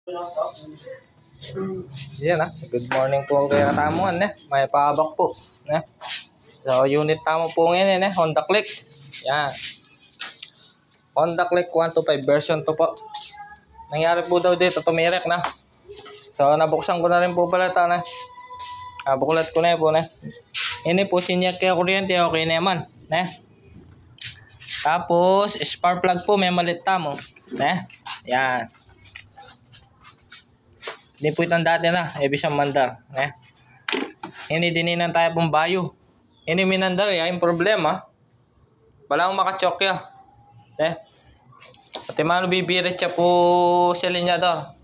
Yan good morning po kaya katamuan may paabak po so unit tamo po ngayon Honda Click. Yan, Honda Click 125 version 2 po. Nangyari po daw dito, tumirek na. So nabuksan ko na rin po pala ito buklat ko na po ini po sinyak kaya kuryente, okay na naman tapos spark plug po may malit tamo yan. Hindi po itong dati na, ibig mandar. Ini dininan tayo pong bayo. Ini minandar, yung problema. Wala akong makachokya. Pati mano bibirit siya po sa linyador.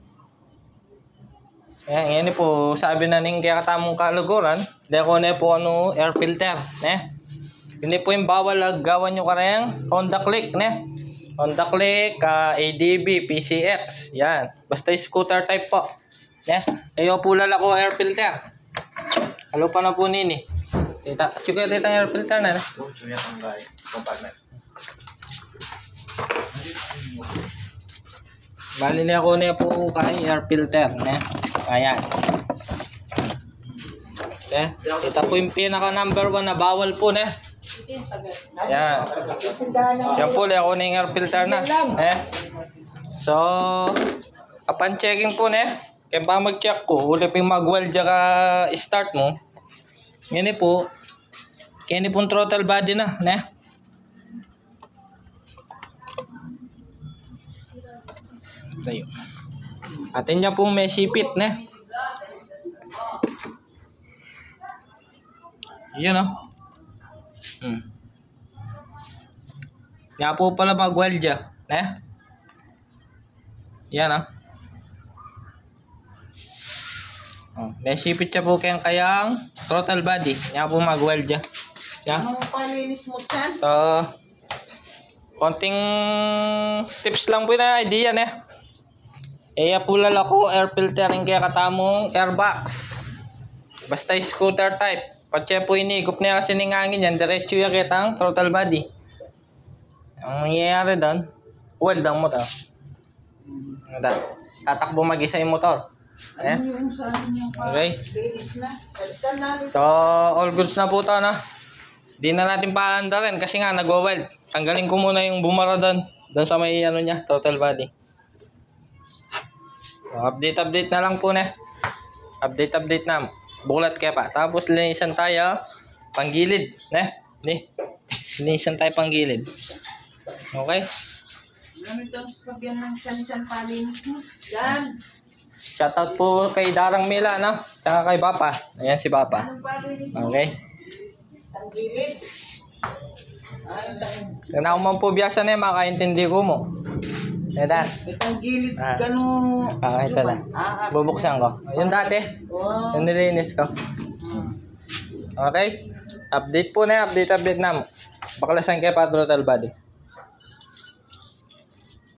Yan po, sabi na ning kaya katamong kaluguran. Dahil ko na po air filter. Hindi po yung bawal gawan nyo karayang Honda Click. Honda Click, ADB, PCX. Yan, basta scooter type po. Ayaw po lalako air filter. Halo pa na po nini. Chuka dito air filter na. Bali na ako na po kay air filter. Ayan. Ito po yung pinaka number 1 na bawal po Yan. Yan po ako na yung air filter na. So, upon checking po kaya pa mag-check ko, uli ping mag-weld ka start mo. Yan po. Kaya pong throttle body na. Tayo. Atin niya pong may sipit Yun Kaya po pala mag-weld dyan. Yan may sipit siya po kayang throttle body. Yan po mag-weld dyan. So, konting tips lang po na idea Iya po lalako air filtering kaya katamong airbox. Basta scooter type. Pati po inigop niya kasi ningangin yan. Diretso yung kitang throttle body. Ang nangyayari doon, weld ang motor. Tatakbo mag-isa yung motor. Okay. So, all goods na po ito Di na natin paanda rin kasi nga nag-weld. Tanggalin ko muna yung bumara doon sa may niya, throttle body. So, update na lang po Update na. Buklat kaya pa. Tapos linisan tayo panggilid. Linisan tayo panggilid. Okay? Gamit ang sabihan ng chan-chan palinis mo. Yan. Shoutout po kay Darang Mila, Tsaka kay Bapa. Ayan si Bapa. Okay. Ang gilid. Kung ako man po biyasa makaintindi ko mo. Ito. Itang gilid, gano'n. Ito na. Bubuksan ko. Yung dati. Yung nilinis ko. Okay. Update po update na mo. Baklasan kayo pa throttle body.